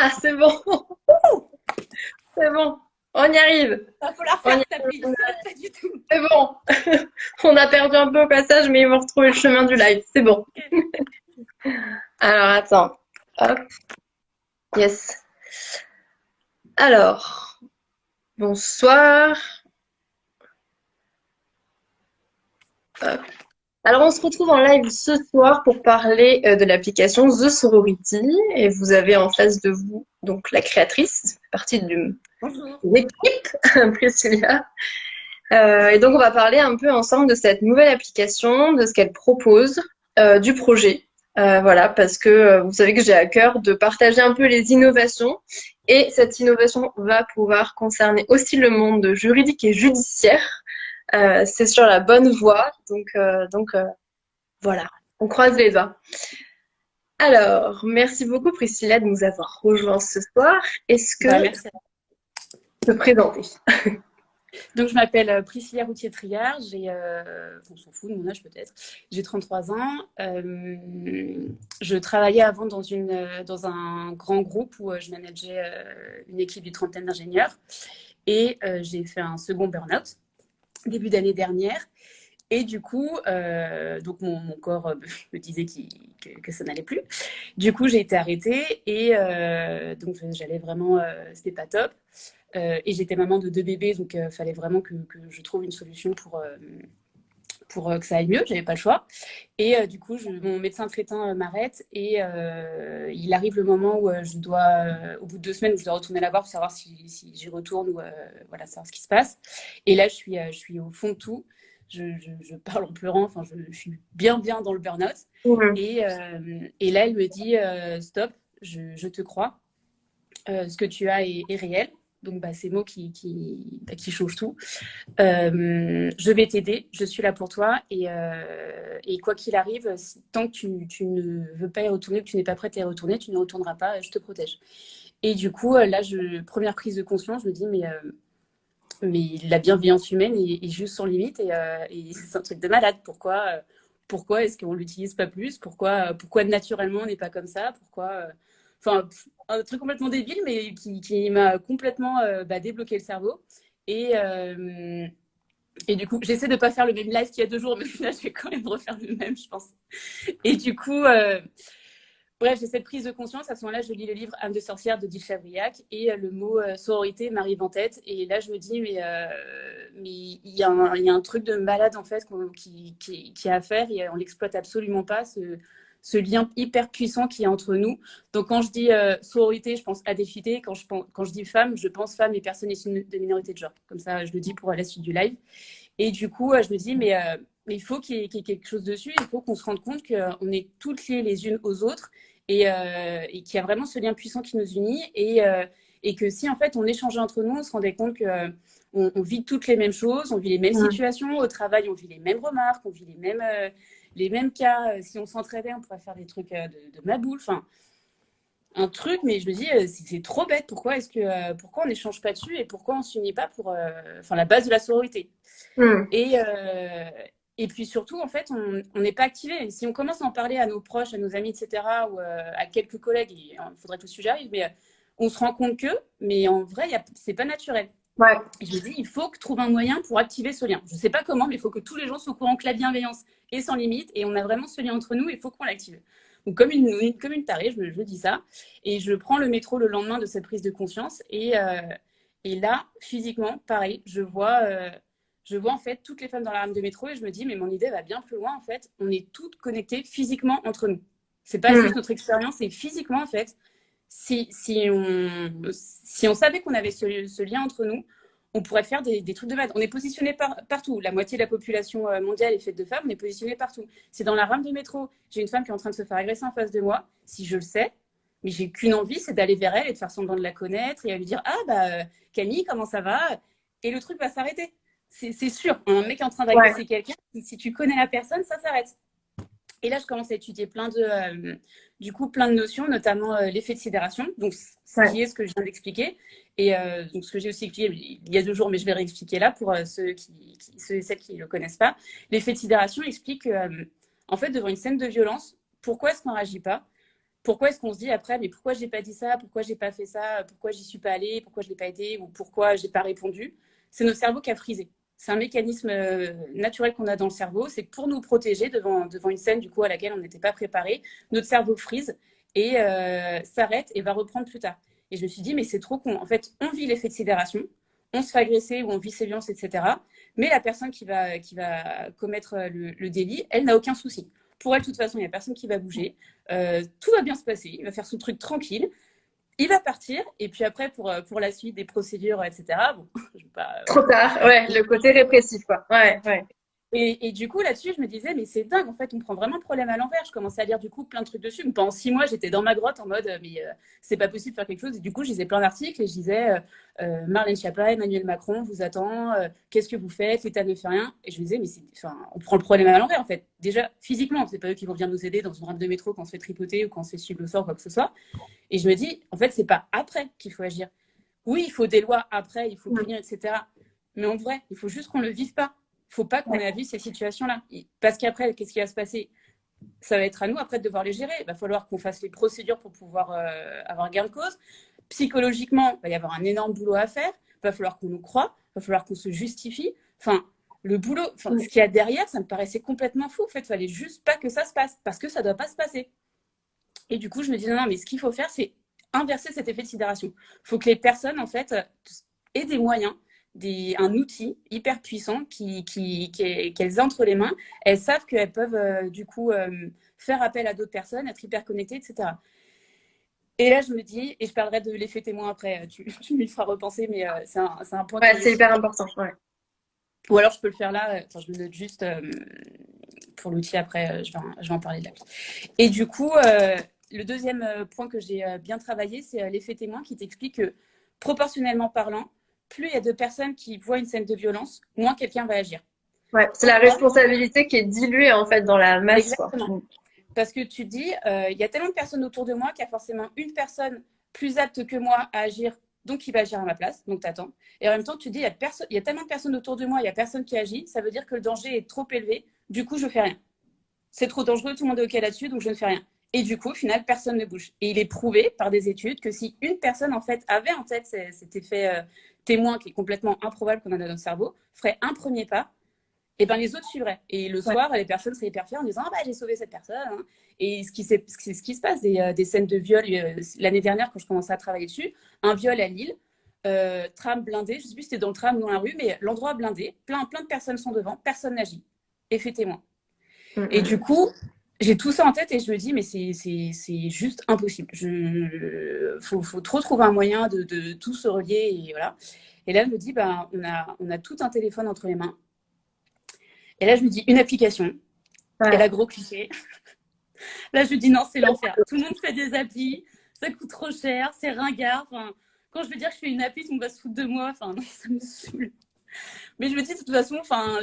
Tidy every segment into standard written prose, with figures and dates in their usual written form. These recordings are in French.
Ah, c'est bon, c'est bon. On y arrive. Il faut la On refaire, y cette appli. Pas du tout. C'est bon. On a perdu un peu au passage, mais ils vont retrouver le chemin du live. C'est bon. Ok. Alors, attends. Hop. Yes. Alors, bonsoir. Hop. Alors, on se retrouve en live ce soir pour parler de l'application The Sorority. Et vous avez en face de vous donc la créatrice, partie d'une Bonjour. équipe, Priscilla. Et donc, on va parler un peu ensemble de cette nouvelle application, de ce qu'elle propose, du projet. Voilà, parce que vous savez que j'ai à cœur de partager un peu les innovations. Et cette innovation va pouvoir concerner aussi le monde juridique et judiciaire. C'est sur la bonne voie. Donc, voilà, on croise les doigts. Alors, merci beaucoup Priscilla de nous avoir rejoints ce soir. Est-ce Bah, que tu merci. peux te présenter? Donc, je m'appelle Priscilla Routier-Triard. On s'en fout de mon âge peut-être. J'ai 33 ans. Je travaillais avant dans un grand groupe où je manageais une équipe d'une trentaine d'ingénieurs. Et j'ai fait un second burn-out début d'année dernière. Et du coup, donc mon corps me disait que ça n'allait plus. Du coup, j'ai été arrêtée et donc j'allais vraiment, c'était pas top. Et j'étais maman de deux bébés, donc il fallait vraiment que je trouve une solution pour que ça aille mieux. J'avais pas le choix. Et du coup, mon médecin traitant m'arrête et il arrive le moment où au bout de 2 semaines, où je dois retourner la voir pour savoir si j'y retourne ou voilà, savoir ce qui se passe. Et là, je suis au fond de tout. Je parle en pleurant. Enfin, je suis bien dans le burn-out. Mhm. Et là, elle me dit stop, je te crois. Ce que tu as est réel. Donc, bah, ces mots qui changent tout. Je vais t'aider, je suis là pour toi. Et quoi qu'il arrive, tant que tu ne veux pas y retourner, que tu n'es pas prête à y retourner, tu ne retourneras pas, je te protège. Et du coup, là, première prise de conscience, je me dis, mais la bienveillance humaine est juste sans limite et c'est un truc de malade. Pourquoi est-ce qu'on ne l'utilise pas plus? Pourquoi naturellement on n'est pas comme ça? Enfin, un truc complètement débile, mais qui m'a complètement débloqué le cerveau. Et, euh, et du coup, j'essaie de ne pas faire le même live qu'il y a 2 jours, mais là, je vais quand même refaire le même, je pense. Et du coup, bref, j'ai cette prise de conscience. À ce moment-là, je lis le livre Âme de sorcière de Gilles Chavrillac et le mot sororité m'arrive en tête. Et là, je me dis, mais il y a un truc de malade en fait qui a à faire et on l'exploite absolument pas, ce lien hyper puissant qui est entre nous. Donc, quand je dis sororité, je pense adéquité. Quand je dis femme, je pense femme et personnes issues de minorité de genre. Comme ça, je le dis pour la suite du live. Et du coup, je me dis, mais il faut qu'il y ait quelque chose dessus. Il faut qu'on se rende compte qu'on est toutes liées les unes aux autres et qu'il y a vraiment ce lien puissant qui nous unit et que si en fait on échangeait entre nous, on se rendait compte que on vit toutes les mêmes choses, on vit les mêmes Mhm. situations au travail, on vit les mêmes remarques, on vit les mêmes cas. Si on s'entraidait, on pourrait faire des trucs de ma boule. Enfin, un truc, mais je me dis, c'est trop bête. Pourquoi on n'échange pas dessus et pourquoi on s'unit pas pour, enfin, la base de la sororité. Mhm. Et, et puis surtout, en fait, on n'est pas activé. Si on commence à en parler à nos proches, à nos amis, etc., ou à quelques collègues, il faudrait que le sujet arrive, mais on se rend compte mais en vrai, c'est pas naturel. Ouais. Et je me dis, il faut trouver un moyen pour activer ce lien. Je ne sais pas comment, mais il faut que tous les gens soient au courant que la bienveillance est sans limite et on a vraiment ce lien entre nous, il faut qu'on l'active. Donc, comme une tarée, je dis ça. Et je prends le métro le lendemain de cette prise de conscience. Et là, physiquement, pareil, je vois en fait toutes les femmes dans la rame de métro et je me dis, mais mon idée va bien plus loin. En fait, on est toutes connectées physiquement entre nous. C'est pas juste Mhm. notre expérience, c'est physiquement en fait. Si on savait qu'on avait ce lien entre nous, on pourrait faire des trucs de malade. On est positionné partout. La moitié de la population mondiale est faite de femmes, on est positionné partout. C'est dans la rame de métro, j'ai une femme qui est en train de se faire agresser en face de moi. Si je le sais, mais j'ai qu'une envie, c'est d'aller vers elle et de faire semblant de la connaître et à lui dire ah bah Camille, comment ça va? Et le truc va s'arrêter. C'est sûr, un mec est en train Ouais. d'agresser quelqu'un, si tu connais la personne, ça s'arrête. Et là, je commence à étudier plein de notions, notamment l'effet de sidération, donc ce Ouais. qui est ce que je viens d'expliquer. Et donc, ce que j'ai aussi expliqué il y a 2 jours, mais je vais réexpliquer là pour ceux et celles qui ne le connaissent pas. L'effet de sidération explique que, en fait, devant une scène de violence, pourquoi est-ce qu'on ne réagit pas? pourquoi est-ce qu'on se dit après, mais pourquoi j'ai pas dit ça, pourquoi j'ai pas fait ça, pourquoi j'y suis pas allée, pourquoi je l'ai pas été, ou pourquoi j'ai pas répondu? C'est notre cerveau qui a frisé. C'est un mécanisme naturel qu'on a dans le cerveau. C'est que pour nous protéger devant une scène du coup à laquelle on n'était pas préparé, notre cerveau frise et s'arrête et va reprendre plus tard. Et je me suis dit, mais c'est trop con. En fait, on vit l'effet de sidération, on se fait agresser ou on vit ses violences, etc. Mais la personne qui va commettre le délit, elle n'a aucun souci. Pour elle, de toute façon, il n'y a personne qui va bouger. Tout va bien se passer. Il va faire son truc tranquille. Il va partir. Et puis après, pour la suite des procédures, etc., bon, je vais pas, Trop tard, ouais, le côté répressif, quoi. Ouais, ouais. et du coup, là-dessus, je me disais, mais c'est dingue, en fait, on prend vraiment le problème à l'envers. Je commençais à lire du coup plein de trucs dessus. Mais pendant 6 mois, j'étais dans ma grotte en mode, mais c'est pas possible de faire quelque chose. Et du coup, je lisais plein d'articles et je disais, Marlène Schiappa, Emmanuel Macron vous attend, qu'est-ce que vous faites, l'État ne fait rien. Et je me disais, mais on prend le problème à l'envers, en fait. Déjà, physiquement, c'est pas eux qui vont venir nous aider dans une rame de métro quand on se fait tripoter ou quand on se fait suivre le sort, quoi que ce soit. Et je me dis, en fait, c'est pas après qu'il faut agir. Oui, il faut des lois après, il faut punir, etc. Mais en vrai, il faut juste qu'on le vive pas. Il ne faut pas qu'on ait à vivre ces situations-là. Parce qu'après, qu'est-ce qui va se passer? Ça va être à nous après de devoir les gérer. Il va falloir qu'on fasse les procédures pour pouvoir avoir gain de cause. Psychologiquement, il va y avoir un énorme boulot à faire. Il va falloir qu'on nous croie. Il va falloir qu'on se justifie. Enfin, le boulot, ce qu'il y a derrière, ça me paraissait complètement fou. En fait, il fallait juste pas que ça se passe parce que ça ne doit pas se passer. Et du coup, je me dis non, mais ce qu'il faut faire, c'est inverser cet effet de sidération. Il faut que les personnes, en fait, aient des moyens, un outil hyper puissant qu'elles aient entre les mains. Elles savent qu'elles peuvent, du coup, faire appel à d'autres personnes, être hyper connectées, etc. Et là, je me dis, et je parlerai de l'effet témoin après, tu me feras repenser, mais c'est un point Ouais, c'est hyper important. Ouais. Ou alors, je peux le faire là, je me note juste pour l'outil après, je vais en parler de l'appli. Et du coup, le deuxième point que j'ai bien travaillé, c'est l'effet témoin qui t'explique que, proportionnellement parlant, plus il y a de personnes qui voient une scène de violence, moins quelqu'un va agir. Ouais, c'est la responsabilité qui est diluée en fait dans la masse, quoi. Exactement. Parce que tu dis, il y a tellement de personnes autour de moi qu'il y a forcément une personne plus apte que moi à agir, donc il va agir à ma place, donc t'attends. Et en même temps, tu dis, il y a tellement de personnes autour de moi, il n'y a personne qui agit, ça veut dire que le danger est trop élevé, du coup je fais rien. C'est trop dangereux, tout le monde est OK là-dessus, donc je ne fais rien. Et du coup, au final, personne ne bouge. Et il est prouvé par des études que si une personne, en fait, avait en tête cet effet témoin qui est complètement improbable qu'on a dans notre cerveau, ferait un premier pas, et ben les autres suivraient. Et le soir, les personnes seraient hyper fières en disant « Ah bah, j'ai sauvé cette personne hein. ». Et ce qui se passe, des scènes de viol, l'année dernière, quand je commençais à travailler dessus, un viol à Lille, tram blindé, je ne sais plus si c'était dans le tram ou dans la rue, mais l'endroit blindé, plein de personnes sont devant, personne n'agit. Effet témoin. Et du coup, j'ai tout ça en tête et je me dis, mais c'est juste impossible. Faut trop trouver un moyen de tout se relier. Et voilà. Et là, je me dis, bah, on a tout un téléphone entre les mains. Et là, je me dis, une application. Ouais. Et là, gros cliché. Là, je me dis, non, c'est l'enfer. Tout le monde fait des applis. Ça coûte trop cher. C'est ringard. Enfin, quand je veux dire que je fais une appli, on va se foutre de moi. Enfin, non, ça me saoule. Mais je me dis, de toute façon, enfin,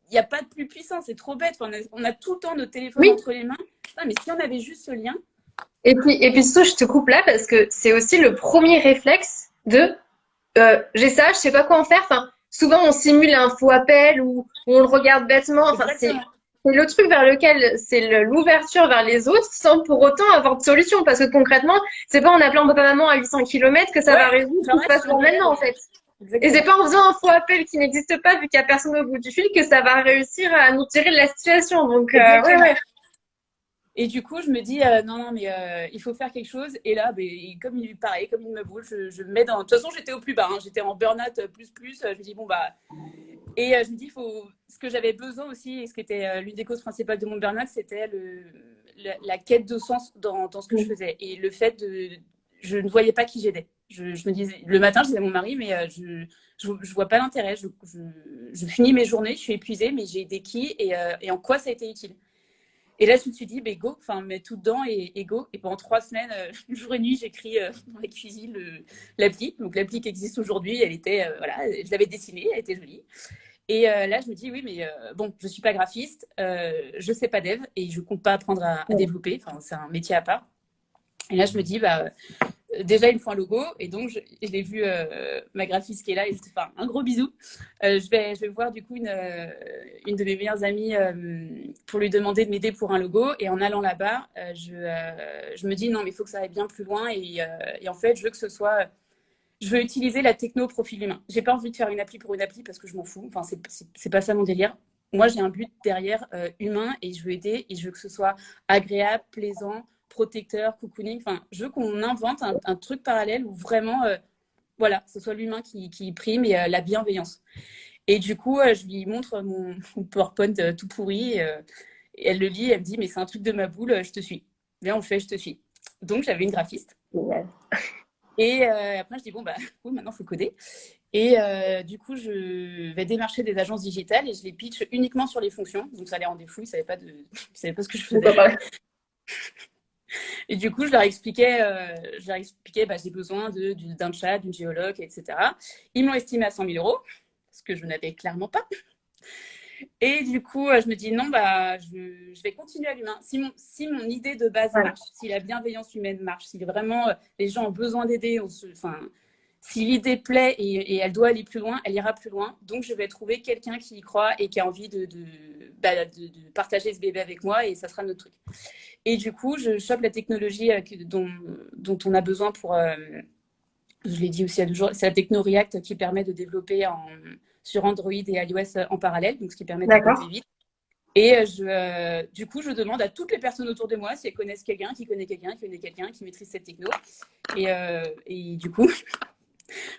il n'y a pas de plus puissant, c'est trop bête. Enfin, on a tout le temps nos téléphones entre les mains. Ah, mais si on avait juste ce lien. Et puis surtout, je te coupe là parce que c'est aussi le premier réflexe de j'ai ça, je sais pas quoi en faire. Enfin, souvent on simule un faux appel ou on le regarde bêtement. Enfin, c'est le truc vers lequel c'est l'ouverture vers les autres sans pour autant avoir de solution. Parce que concrètement, c'est pas en appelant papa-maman à 800 km que ça va résoudre tout se passe maintenant en fait. Exactement. Et c'est pas en faisant un faux appel qui n'existe pas vu qu'il y a personne au bout du fil que ça va réussir à nous tirer de la situation. Donc ouais. Et du coup, je me dis non, mais il faut faire quelque chose. Et là, comme il me brûle, je me mets dans. De toute façon, j'étais au plus bas. Hein. J'étais en burn-out plus. Je me dis bon bah. Et je me dis ce que j'avais besoin aussi, et ce qui était l'une des causes principales de mon burn-out, c'était la quête de sens dans ce que je faisais et le fait je ne voyais pas qui j'étais. Je me disais le matin, je disais à mon mari, mais je vois pas l'intérêt. Je finis mes journées, je suis épuisée, mais j'ai des qui et en quoi ça a été utile. Et là, je me suis dit, go, mets tout dedans et go. Et pendant 3 semaines, jour et nuit, j'écris dans la cuisine l'appli. Donc, l'appli qui existe aujourd'hui, elle était, je l'avais dessinée, elle était jolie. Et là, je me dis, oui, mais bon, je ne suis pas graphiste, je ne sais pas dev et je ne compte pas apprendre à développer. Enfin, c'est un métier à part. Et là, je me dis, déjà, il me faut un logo. Et donc, je l'ai vu, ma graphiste qui est là, et je te fais un gros bisou. Je vais voir du coup une de mes meilleures amies pour lui demander de m'aider pour un logo. Et en allant là-bas, je me dis non, mais il faut que ça aille bien plus loin. Et en fait, je veux que ce soit. Je veux utiliser la techno au profil humain. J'ai pas envie de faire une appli pour une appli parce que je m'en fous. Enfin, c'est pas ça mon délire. Moi, j'ai un but derrière humain et je veux aider et je veux que ce soit agréable, plaisant, protecteur, cocooning. Enfin, je veux qu'on invente un truc parallèle où vraiment, voilà, ce soit l'humain qui prime et la bienveillance. Et du coup, je lui montre mon PowerPoint tout pourri et elle le lit et elle me dit, mais c'est un truc de ma boule, je te suis. Viens, on le fait, je te suis. Donc, j'avais une graphiste. Génial. Et après, je dis, bon, bah, cool, maintenant, il faut coder. Et du coup, je vais démarcher des agences digitales et je les pitch uniquement sur les fonctions. Donc, ça les rendait fous, ils ne savaient pas ce que je faisais. Et du coup, je leur expliquais, bah, j'ai besoin d'un chat, d'une géologue, etc. Ils m'ont estimé à 100 000 euros, ce que je n'avais clairement pas. Et du coup, je me dis non, bah, je vais continuer à l'humain. Si mon idée de base marche, si la bienveillance humaine marche, si vraiment les gens ont besoin d'aider, si l'idée plaît et elle doit aller plus loin, elle ira plus loin. Donc, je vais trouver quelqu'un qui y croit et qui a envie de partager ce bébé avec moi et ça sera notre truc. Et du coup, je chope la technologie dont on a besoin pour. Je l'ai dit aussi à 2 jours, c'est la techno React qui permet de développer sur Android et iOS en parallèle, donc ce qui permet de développer vite. Et du coup, je demande à toutes les personnes autour de moi si elles connaissent quelqu'un, qui connaît quelqu'un, qui connaît quelqu'un, qui maîtrise cette techno. Et du coup,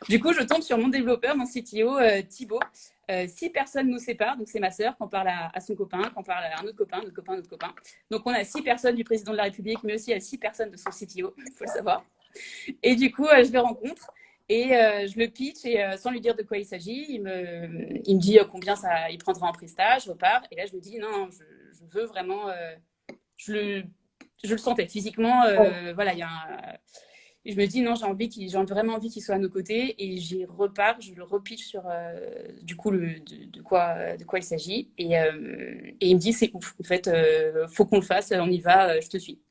je tombe sur mon développeur, mon CTO, Thibaut. 6 personnes nous séparent, donc c'est ma sœur qu'on parle à son copain, qu'on parle à un autre copain, notre copain, notre copain. Donc on a 6 personnes du président de la République, mais aussi à 6 personnes de son CTO, il faut le savoir. Et du coup, je le rencontre et je le pitch et sans lui dire de quoi il s'agit, il me dit combien il prendra en prestat, je repars. Et là, je me dis non, je veux vraiment, je le sentais physiquement, voilà, il y a et je me dis non, j'ai vraiment envie qu'il soit à nos côtés et j'y repars, je le repitch sur du coup de quoi il s'agit et il me dit c'est ouf, en fait, faut qu'on le fasse, on y va, je te suis.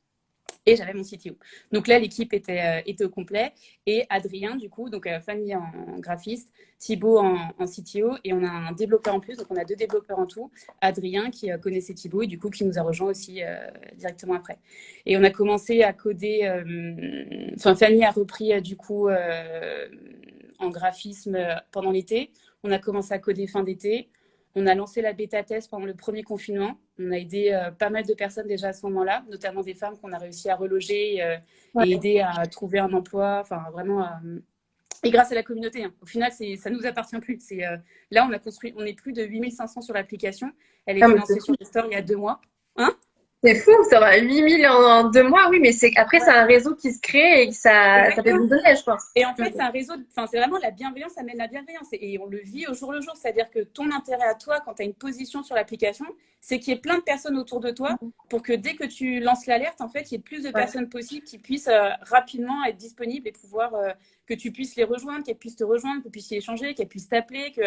Et j'avais mon CTO. Donc là, l'équipe était au complet. Et Adrien, du coup, donc Fanny en graphiste, Thibaut en CTO. Et on a un développeur en plus. Donc on a 2 développeurs en tout. Adrien qui connaissait Thibaut et du coup qui nous a rejoint aussi directement après. Et on a commencé à coder. Enfin, Fanny a repris du coup en graphisme pendant l'été. On a commencé à coder fin d'été. On a lancé la bêta-test pendant le premier confinement. On a aidé pas mal de personnes déjà à ce moment-là, notamment des femmes qu'on a réussi à reloger et aider à trouver un emploi. Enfin, vraiment. Et grâce à la communauté. Hein. Au final, ça ne nous appartient plus. Là, on est plus de 8500 sur l'application. Elle est lancée sur les stores il y a 2 mois. Hein? C'est fou, ça va 8000 en 2 mois, oui, mais après, c'est un réseau qui se crée et que ça fait boule de neige, je pense. Et en fait, c'est un réseau, c'est vraiment la bienveillance amène la bienveillance et on le vit au jour le jour. C'est-à-dire que ton intérêt à toi, quand tu as une position sur l'application, c'est qu'il y ait plein de personnes autour de toi pour que dès que tu lances l'alerte, en fait, il y ait plus de personnes possibles qui puissent rapidement être disponibles et pouvoir que tu puisses les rejoindre, qu'elles puissent te rejoindre, que vous puissiez échanger, qu'elles puissent t'appeler, que.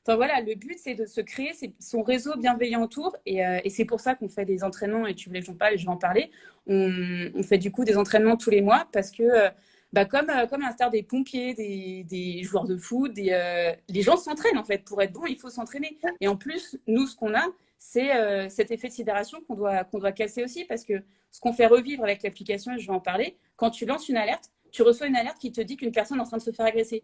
Enfin voilà, le but, c'est de se créer son réseau bienveillant autour. Et c'est pour ça qu'on fait des entraînements, et tu voulais que j'en parle, et je vais en parler. On fait du coup des entraînements tous les mois parce que, comme à l'instar des pompiers, des joueurs de foot, les gens s'entraînent en fait. Pour être bon, il faut s'entraîner. Et en plus, nous, ce qu'on a, c'est cet effet de sidération qu'on doit casser aussi parce que ce qu'on fait revivre avec l'application, et je vais en parler, quand tu lances une alerte, tu reçois une alerte qui te dit qu'une personne est en train de se faire agresser.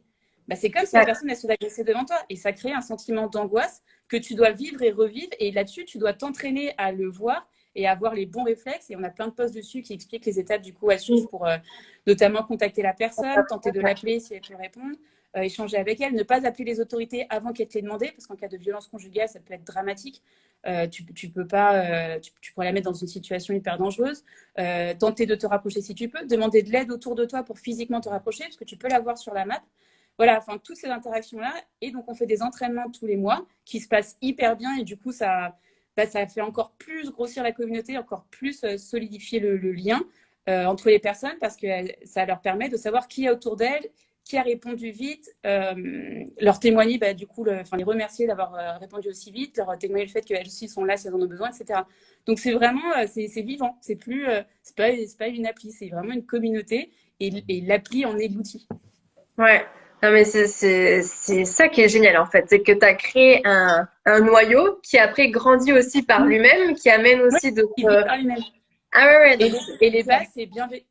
C'est comme si la personne elle se fait agresser devant toi et ça crée un sentiment d'angoisse que tu dois vivre et revivre et là-dessus tu dois t'entraîner à le voir et à avoir les bons réflexes et on a plein de posts dessus qui expliquent les étapes du coup à suivre pour notamment contacter la personne, tenter de l'appeler si elle peut répondre, échanger avec elle, ne pas appeler les autorités avant qu'elle te l'ait demandé parce qu'en cas de violence conjugale ça peut être dramatique. Tu peux pas, tu pourrais la mettre dans une situation hyper dangereuse. Tenter de te rapprocher si tu peux, demander de l'aide autour de toi pour physiquement te rapprocher parce que tu peux la voir sur la map. Voilà, enfin, toutes ces interactions-là. Et donc, on fait des entraînements tous les mois qui se passent hyper bien. Et du coup, ça fait encore plus grossir la communauté, encore plus solidifier le lien entre les personnes parce que ça leur permet de savoir qui est autour d'elles, qui a répondu vite, leur témoigner, du coup, les remercier d'avoir répondu aussi vite, leur témoigner le fait qu'elles aussi sont là si elles en ont besoin, etc. Donc, c'est vraiment, c'est vivant. C'est pas une appli, c'est vraiment une communauté. et l'appli en est l'outil. Ouais. Non, mais c'est ça qui est génial, en fait. C'est que tu as créé un noyau qui après grandit aussi par lui-même, qui amène Oui, aussi il vit d'autres. par lui-même. Ah ouais, ouais. Et Donc, les bases, c'est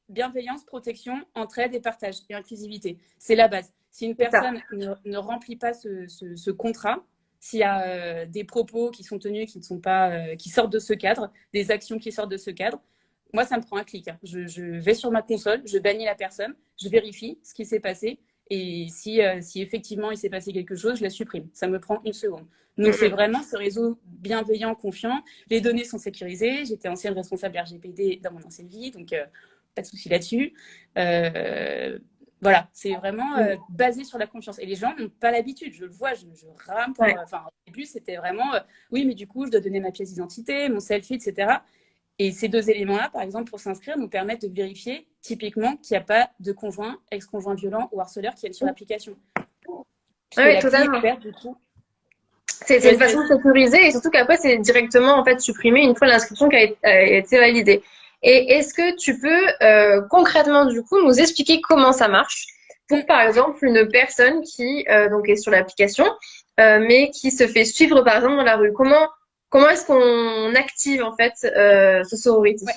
bienveillance, protection, entraide et partage et inclusivité. C'est la base. Si une c'est ça. personne ne remplit pas ce contrat, s'il y a des propos qui sont tenus qui ne sont pas, qui sortent de ce cadre, des actions qui sortent de ce cadre, moi, ça me prend un clic. Hein. Je vais sur ma console, je bannis la personne, je vérifie ce qui s'est passé. Et si effectivement il s'est passé quelque chose, je la supprime. Ça me prend une seconde. Donc, c'est Mhm. vraiment ce réseau bienveillant, confiant. Les données sont sécurisées. J'étais ancienne responsable RGPD dans mon ancienne vie, donc pas de souci là-dessus. Voilà, c'est vraiment basé sur la confiance. Et les gens n'ont pas l'habitude. Je le vois, je rame pour. Ouais. Enfin, au début, c'était vraiment oui, mais du coup, je dois donner ma pièce d'identité, mon selfie, etc. Et ces deux éléments-là, par exemple, pour s'inscrire, nous permettent de vérifier typiquement qu'il n'y a pas de conjoint, ex-conjoint violent ou harceleur qui viennent sur l'application. Puisque Ouais, l'appli est totalement. ouverte, du coup. C'est une Vas-y, façon de vas-y. sécuriser et surtout qu'après, c'est directement en fait supprimé une fois l'inscription qui a été validée. Et est-ce que tu peux concrètement du coup nous expliquer comment ça marche pour Mm. par exemple une personne qui donc est sur l'application mais qui se fait suivre par exemple dans la rue. Comment est-ce qu'on active en fait ce sorority? Ouais.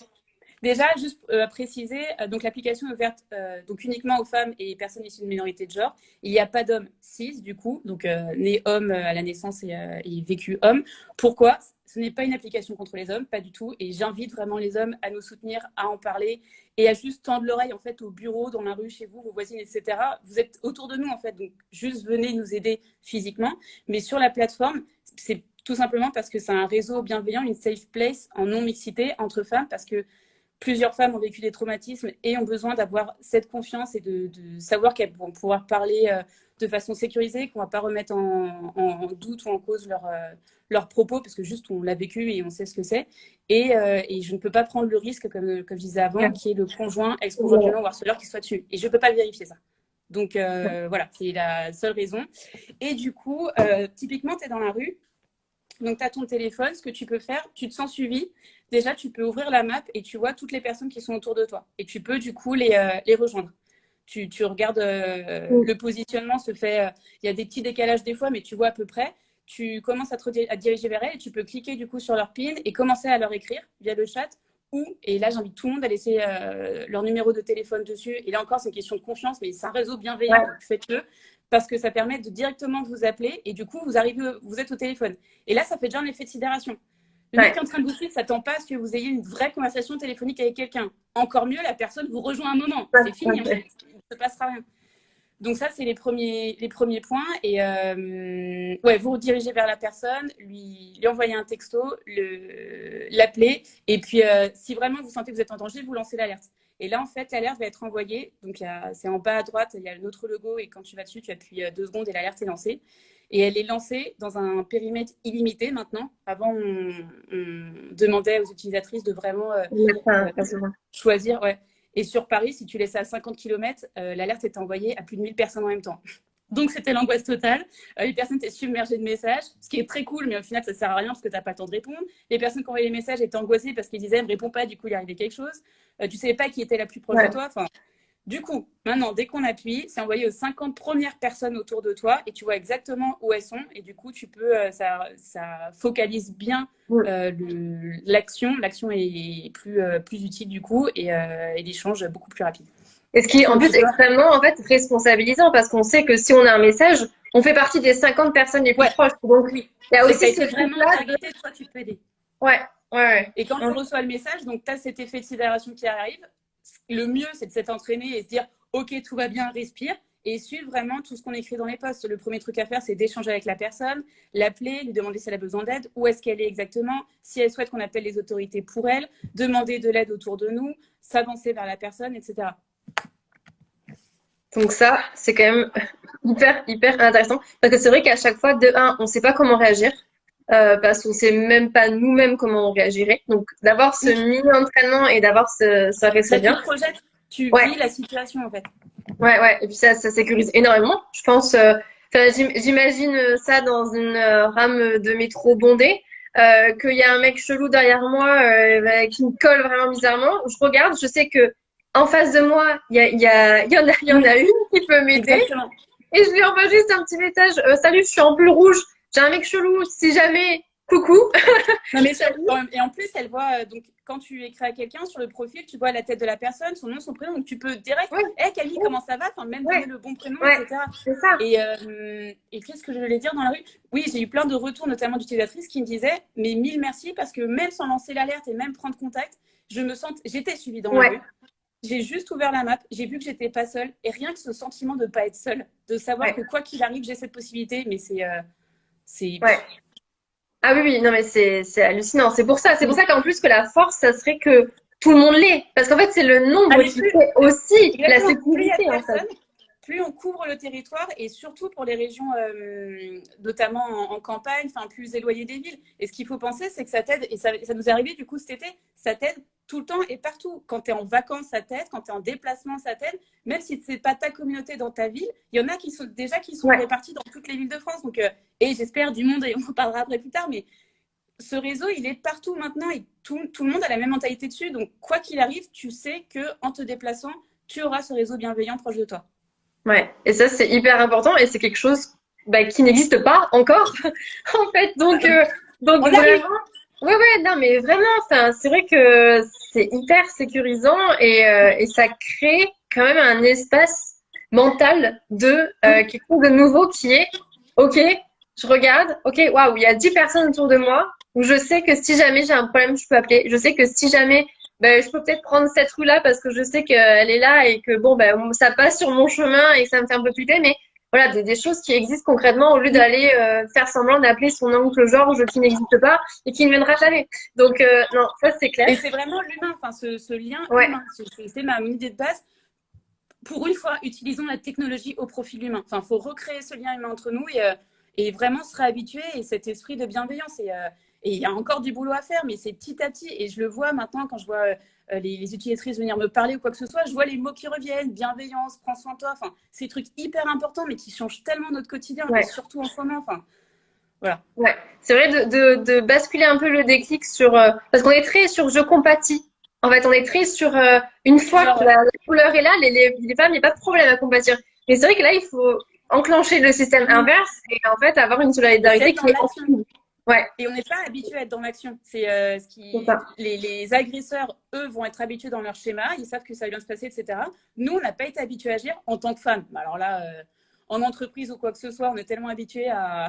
Déjà, juste à préciser, donc l'application est ouverte donc uniquement aux femmes et personnes issues de minorités de genre. Il n'y a pas d'hommes cis, du coup, donc né homme à la naissance et vécu homme. Pourquoi? Ce n'est pas une application contre les hommes, pas du tout. Et j'invite vraiment les hommes à nous soutenir, à en parler et à juste tendre l'oreille en fait au bureau, dans la rue, chez vous, vos voisines, etc. Vous êtes autour de nous en fait, donc juste venez nous aider physiquement. Mais sur la plateforme, c'est tout simplement parce que c'est un réseau bienveillant, une safe place en non-mixité entre femmes, parce que plusieurs femmes ont vécu des traumatismes et ont besoin d'avoir cette confiance et de savoir qu'elles vont pouvoir parler de façon sécurisée, qu'on ne va pas remettre en doute ou en cause leurs propos, parce que juste on l'a vécu et on sait ce que c'est. Et je ne peux pas prendre le risque, comme je disais avant, qui est le conjoint, ex-conjoint violent ou harceleur qui soit dessus. Et je ne peux pas le vérifier ça. Donc voilà, c'est la seule raison. Et du coup, typiquement, tu es dans la rue, donc, tu as ton téléphone, ce que tu peux faire, tu te sens suivi. Déjà, tu peux ouvrir la map et tu vois toutes les personnes qui sont autour de toi. Et tu peux, du coup, les rejoindre. Tu regardes le positionnement se fait. Il y a des petits décalages des fois, mais tu vois à peu près. Tu commences à te diriger vers elles et tu peux cliquer, du coup, sur leur pin et commencer à leur écrire via le chat. Et là, j'invite tout le monde à laisser leur numéro de téléphone dessus. Et là encore, c'est une question de confiance, mais c'est un réseau bienveillant, Ouais, donc faites-le parce que ça permet de directement vous appeler et du coup, vous êtes au téléphone. Et là, ça fait déjà un effet de sidération. Le mec ouais, est en train de vous suivre, ça ne tend pas à ce que vous ayez une vraie conversation téléphonique avec quelqu'un. Encore mieux, la personne vous rejoint un moment. ouais, C'est fini, en ok. fait. Il ne se passera rien. Donc ça, c'est les premiers points. Et ouais, vous redirigez vers la personne, lui envoyer un texto, l'appeler. Et puis, si vraiment vous sentez que vous êtes en danger, vous lancez l'alerte. Et là, en fait, l'alerte va être envoyée. Donc, c'est en bas à droite, il y a notre logo. Et quand tu vas dessus, tu appuies 2 secondes et l'alerte est lancée. Et elle est lancée dans un périmètre illimité maintenant. Avant, on demandait aux utilisatrices de vraiment euh, Ça se voit. choisir. Ouais. Et sur Paris, si tu laissais à 50 km, l'alerte est envoyée à plus de 1000 personnes en même temps. Donc, c'était l'angoisse totale. Les personnes étaient submergées de messages, ce qui est très cool, mais au final, ça ne sert à rien parce que tu n'as pas le temps de répondre. Les personnes qui envoyaient les messages étaient angoissées parce qu'ils disaient, ne réponds pas, du coup, il arrivait quelque chose. Tu ne savais pas qui était la plus proche de Ouais. toi. Enfin, du coup, maintenant, dès qu'on appuie, c'est envoyé aux 50 premières personnes autour de toi et tu vois exactement où elles sont. Et du coup, tu peux, ça focalise bien l'action. L'action est plus utile du coup et l'échange beaucoup plus rapide. Et ce qui est en Donc, tu plus peux... extrêmement en fait responsabilisant parce qu'on sait que si on a un message, on fait partie des 50 personnes les plus Ouais, proches. Donc oui. il y a C'est que tu as aussi ce été vraiment truc-là de targeté, toi, tu peux aider. ouais, ouais, Et quand tu ouais. reçois le message, donc tu as cet effet de sidération qui arrive. Le mieux, c'est de s'être entraîné et se dire, OK, tout va bien, respire. Et suivre vraiment tout ce qu'on écrit dans les posts. Le premier truc à faire, c'est d'échanger avec la personne, l'appeler, lui demander si elle a besoin d'aide, où est-ce qu'elle est exactement, si elle souhaite qu'on appelle les autorités pour elle, demander de l'aide autour de nous, s'avancer vers la personne, etc. Donc ça, c'est quand même hyper intéressant parce que c'est vrai qu'à chaque fois, de un, on sait pas comment réagir parce qu'on sait même pas nous-mêmes comment on réagirait. Donc d'avoir ce Oui, mini entraînement et d'avoir ça c'est bah, tu bien. te projettes, tu Ouais, vis la situation en fait. ouais. Et puis ça sécurise énormément. Je pense. Enfin, j'imagine ça dans une rame de métro bondée. Qu'il y a un mec chelou derrière moi qui me colle vraiment bizarrement. Je regarde, je sais que en face de moi, il y en a une qui peut m'aider. Exactement. Et je lui envoie juste un petit message. Salut, je suis en pull rouge. J'ai un mec chelou. Si jamais, coucou. Non, mais et en plus, elle voit, donc, quand tu écris à quelqu'un sur le profil, tu vois la tête de la personne, son nom, son prénom, donc tu peux direct, Ouais, hey Camille, comment ça va? Enfin, même ouais, donner le bon prénom, ouais, etc. c'est ça. Et qu'est-ce que je voulais dire dans la rue? Oui, j'ai eu plein de retours, notamment d'utilisatrices qui me disaient, mais mille merci, parce que même sans lancer l'alerte et même prendre contact, j'étais suivie dans la Ouais, rue. J'ai juste ouvert la map, j'ai vu que j'étais pas seule, et rien que ce sentiment de pas être seule, de savoir que ouais, quoi qu'il arrive, j'ai cette possibilité, mais c'est, ouais. Ah oui, oui, non, mais c'est hallucinant. C'est pour ça qu'en plus que la force, ça serait que tout le monde l'ait. Parce qu'en fait, c'est le nombre avec qui plus, fait aussi la exactement, plus il y a de sécurité, en fait. personnes, plus on couvre le territoire et surtout pour les régions, notamment en campagne, enfin plus éloignées des villes. Et ce qu'il faut penser, c'est que ça t'aide, et ça nous est arrivé du coup cet été, ça t'aide tout le temps et partout. Quand tu es en vacances, ça t'aide, quand tu es en déplacement, ça t'aide. Même si ce n'est pas ta communauté dans ta ville, il y en a qui sont Ouais, répartis dans toutes les villes de France. Donc, et j'espère du monde, et on en parlera après plus tard, mais ce réseau, il est partout maintenant et tout le monde a la même mentalité dessus. Donc, quoi qu'il arrive, tu sais qu'en te déplaçant, tu auras ce réseau bienveillant proche de toi. ouais. Et ça, c'est hyper important et c'est quelque chose qui n'existe pas encore, en fait. Donc On arrive. vraiment, ouais, ouais, non, mais vraiment, enfin, c'est vrai que c'est hyper sécurisant et ça crée quand même un espace mental de Oui, quelque chose de nouveau qui est, ok, je regarde, ok, waouh, il y a 10 personnes autour de moi où je sais que si jamais j'ai un problème, je peux appeler. Je sais que si jamais je peux peut-être prendre cette rue-là parce que je sais qu'elle est là et que bon, ça passe sur mon chemin et que ça me fait un peu flipper, mais voilà, des choses qui existent concrètement au lieu oui. d'aller faire semblant d'appeler son oncle Georges qui n'existe pas et qui ne viendra jamais. Donc, non, ça c'est clair. Et c'est vraiment l'humain, enfin, ce lien Ouais, humain. C'est ma idée de base. Pour une fois, utilisons la technologie au profit de l'humain. Enfin, il faut recréer ce lien humain entre nous et vraiment se réhabituer et cet esprit de bienveillance. Et il y a encore du boulot à faire, mais c'est petit à petit. Et je le vois maintenant quand je vois les utilisatrices venir me parler ou quoi que ce soit, je vois les mots qui reviennent, bienveillance, prends soin de toi. Enfin, c'est des trucs hyper importants, mais qui changent tellement notre quotidien et ouais, surtout en ce moment. Enfin, voilà. ouais. C'est vrai de basculer un peu le déclic sur parce qu'on est très sur je compatis. En fait, on est très sur une fois Genre, que la couleur est là, les femmes, il n'y a pas de problème à compatir. Mais c'est vrai que là, il faut enclencher le système oui, inverse et en fait avoir une et c'est solidarité être qui dans est en l'action. dessous. Ouais, Et on n'est pas habitué à être dans l'action. C'est c'est ça. les agresseurs, eux, vont être habitués dans leur schéma, ils savent que ça vient se passer, etc. Nous, on n'a pas été habitués à agir en tant que femmes. Alors là, en entreprise ou quoi que ce soit, on est tellement habitués à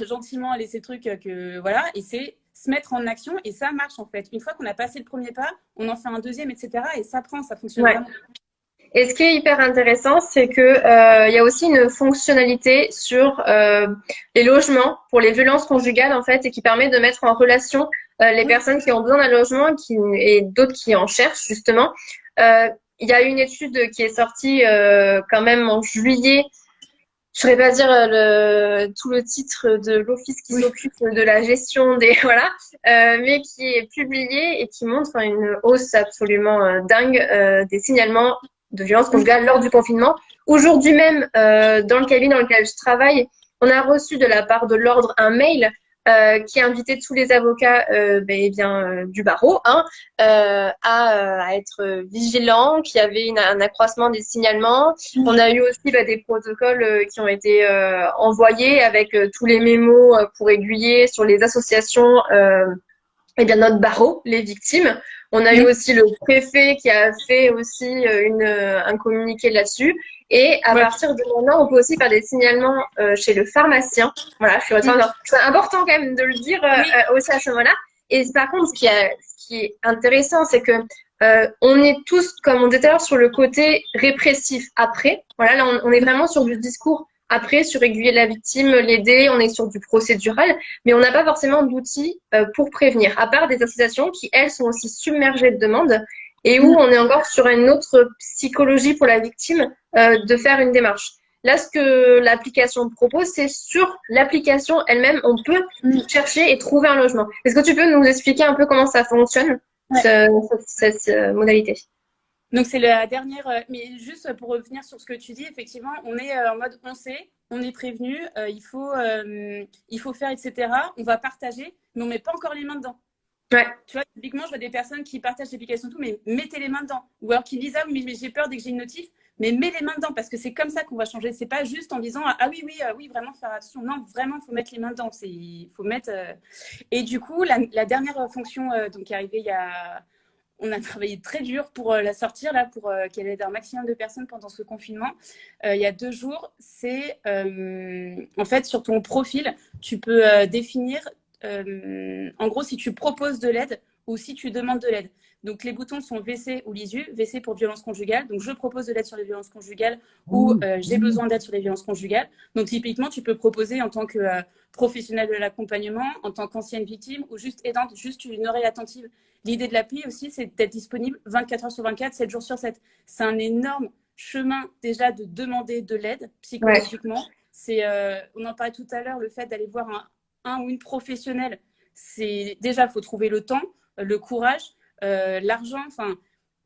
gentiment laisser trucs que voilà. Et c'est se mettre en action et ça marche en fait. Une fois qu'on a passé le premier pas, on en fait un deuxième, etc. Et ça prend, ça fonctionne Ouais. vraiment. Et ce qui est hyper intéressant, c'est que il y a aussi une fonctionnalité sur les logements pour les violences conjugales en fait, et qui permet de mettre en relation les Oui, personnes qui ont besoin d'un logement et d'autres qui en cherchent justement. Euh, il y a une étude qui est sortie quand même en juillet. Je ne saurais pas dire tout le titre de l'office qui oui. s'occupe de la gestion des voilà, mais qui est publié et qui montre une hausse absolument dingue des signalements de violences conjugales lors du confinement. Aujourd'hui même, dans le cabinet dans lequel je travaille, on a reçu de la part de l'ordre un mail qui invitait tous les avocats du barreau à être vigilants, qu'il y avait un accroissement des signalements. On a eu aussi des protocoles qui ont été envoyés avec tous les mémos pour aiguiller sur les associations notre barreau, les victimes. On a eu Oui. aussi le préfet qui a fait aussi un communiqué là-dessus. Et à Ouais. partir de maintenant, on peut aussi faire des signalements chez le pharmacien. Voilà, c'est important quand même de le dire Oui. aussi à ce moment-là. Et par contre, ce qui est intéressant, c'est que on est tous, comme on disait tout à l'heure, sur le côté répressif après. Voilà, là, on est vraiment sur du discours après, sur aiguiller la victime, l'aider, on est sur du procédural, mais on n'a pas forcément d'outils pour prévenir, à part des associations qui, elles, sont aussi submergées de demandes et où on est encore sur une autre psychologie pour la victime de faire une démarche. Là, ce que l'application propose, c'est sur l'application elle-même, on peut chercher et trouver un logement. Est-ce que tu peux nous expliquer un peu comment ça fonctionne, Ouais. cette modalité? Donc c'est la dernière, mais juste pour revenir sur ce que tu dis, effectivement, on est en mode on sait, on est prévenu, il faut faire, etc. On va partager, mais on met pas encore les mains dedans. Ouais. Tu vois, typiquement, je vois des personnes qui partagent l'application tout, mais mettez les mains dedans. Ou alors qui disent, ah oui, mais j'ai peur dès que j'ai une notif, mais mets les mains dedans, parce que c'est comme ça qu'on va changer. C'est pas juste en disant, ah oui, oui, oui, vraiment faire attention. Non, vraiment, il faut mettre les mains dedans. Il faut mettre. Et du coup, la dernière fonction donc, qui est arrivée il y a. On a travaillé très dur pour la sortir, là, pour qu'elle aide un maximum de personnes pendant ce confinement. Il y a 2 jours, c'est en fait sur ton profil, tu peux définir en gros si tu proposes de l'aide ou si tu demandes de l'aide. Donc les boutons sont VC ou l'ISU, VC pour violence conjugale. Donc je propose de l'aide sur les violences conjugales ou j'ai besoin d'aide sur les violences conjugales. Donc typiquement, tu peux proposer en tant que professionnel de l'accompagnement, en tant qu'ancienne victime ou juste aidante, juste une oreille attentive. L'idée de l'appli aussi, c'est d'être disponible 24 heures sur 24, 7 jours sur 7. C'est un énorme chemin déjà de demander de l'aide psychologiquement. Ouais. On en parlait tout à l'heure, le fait d'aller voir un ou une professionnelle, c'est déjà, il faut trouver le temps, le courage, l'argent, enfin,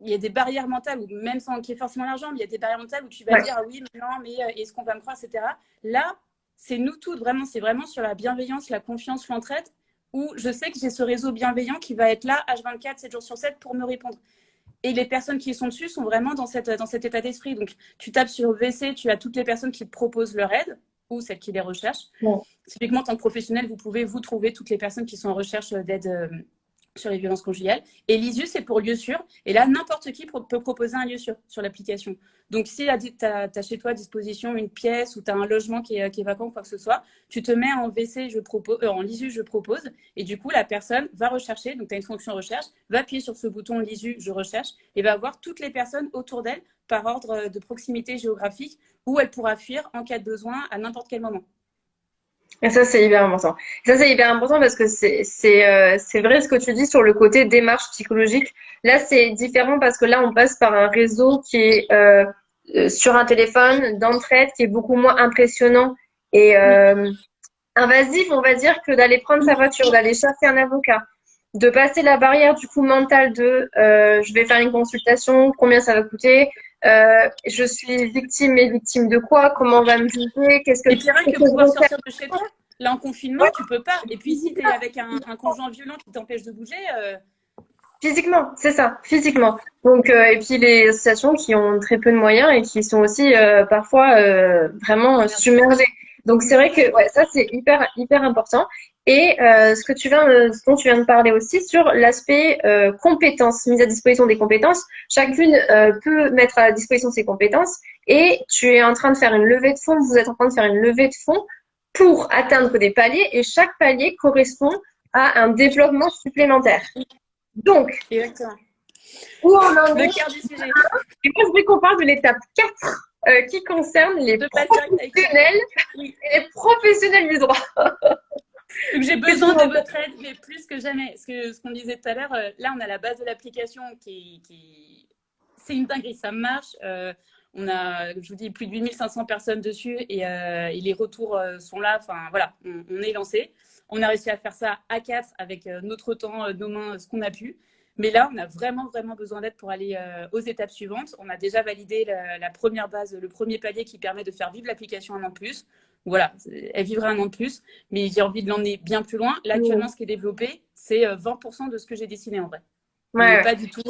il y a des barrières mentales, ou même sans qu'il y ait forcément l'argent, mais il y a des barrières mentales où tu vas dire, ah oui, mais non, mais est-ce qu'on va me croire, etc. Là, c'est nous toutes, vraiment, c'est vraiment sur la bienveillance, la confiance, l'entraide, où je sais que j'ai ce réseau bienveillant qui va être là, H24, 7 jours sur 7, pour me répondre. Et les personnes qui sont dessus sont vraiment dans cet état d'esprit. Donc, tu tapes sur VC, tu as toutes les personnes qui te proposent leur aide, ou celles qui les recherchent. Bon. Typiquement, en tant que professionnel, vous pouvez vous trouver toutes les personnes qui sont en recherche d'aide sur les violences conjugales. Et l'ISU, c'est pour lieu sûr. Et là, n'importe qui peut proposer un lieu sûr sur l'application. Donc, si tu as chez toi à disposition une pièce ou tu as un logement qui est vacant, quoi que ce soit, tu te mets en VC, en l'ISU, je propose. Et du coup, la personne va rechercher. Donc, tu as une fonction recherche, va appuyer sur ce bouton l'ISU, je recherche, et va voir toutes les personnes autour d'elle par ordre de proximité géographique où elle pourra fuir en cas de besoin à n'importe quel moment. Et ça, c'est hyper important. Ça, c'est hyper important parce que c'est vrai ce que tu dis sur le côté démarche psychologique. Là, c'est différent parce que là, on passe par un réseau qui est sur un téléphone d'entraide qui est beaucoup moins impressionnant et invasif, on va dire, que d'aller prendre sa voiture, d'aller chercher un avocat, de passer la barrière du coup mentale de je vais faire une consultation, combien ça va coûter, je suis victime, mais victime de quoi, comment on va me juger, qu'est-ce que et puis rien que pouvoir sortir de chez toi, là en confinement, tu peux pas. Et puis si tu es avec un conjoint violent qui t'empêche de bouger. Physiquement, c'est ça, physiquement. Donc, et puis les associations qui ont très peu de moyens et qui sont aussi parfois vraiment submergées. Donc c'est vrai que ouais, ça c'est hyper important. Et ce dont tu viens de parler aussi sur l'aspect compétences, mise à disposition des compétences. Chacune peut mettre à disposition ses compétences. Et tu es en train de faire une levée de fonds. Vous êtes en train de faire une levée de fonds pour atteindre des paliers. Et chaque palier correspond à un développement supplémentaire. Donc, exactement. Où on en est le cœur du sujet. Et moi, je voudrais qu'on parle de l'étape 4 qui concerne les professionnels et les professionnels du droit. Donc, j'ai besoin de votre aide, mais plus que jamais. Ce qu'on disait tout à l'heure, là, on a la base de l'application c'est une dinguerie, ça marche. On a, je vous dis, plus de 8500 personnes dessus et les retours sont là. Enfin, voilà, on est lancé. On a réussi à faire ça à 4 avec notre temps, nos mains, ce qu'on a pu. Mais là, on a vraiment besoin d'aide pour aller aux étapes suivantes. On a déjà validé la première base, le premier palier qui permet de faire vivre l'application un an de plus. Voilà, elle vivra un an de plus, mais j'ai envie de l'emmener bien plus loin. Là, actuellement, ce qui est développé, c'est 20% de ce que j'ai dessiné en vrai. On n'est pas du tout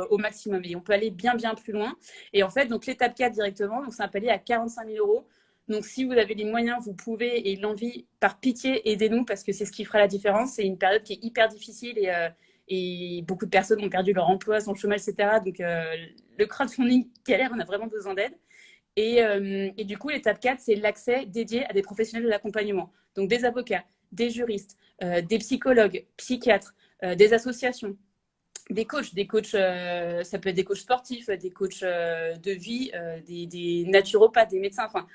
au maximum et on peut aller bien plus loin. Et en fait, donc l'étape 4 directement, donc c'est un palier à 45 000 €. Donc, si vous avez les moyens, vous pouvez, et l'envie, par pitié, aidez-nous parce que c'est ce qui fera la différence. C'est une période qui est hyper difficile et beaucoup de personnes ont perdu leur emploi, sont au chômage, etc. Donc, le crowdfunding galère, on a vraiment besoin d'aide. Et du coup, l'étape 4, c'est l'accès dédié à des professionnels de l'accompagnement. Donc, des avocats, des juristes, des psychologues, psychiatres, des associations, des coachs, ça peut être des coachs sportifs, des coachs de vie, des naturopathes, des médecins, enfin,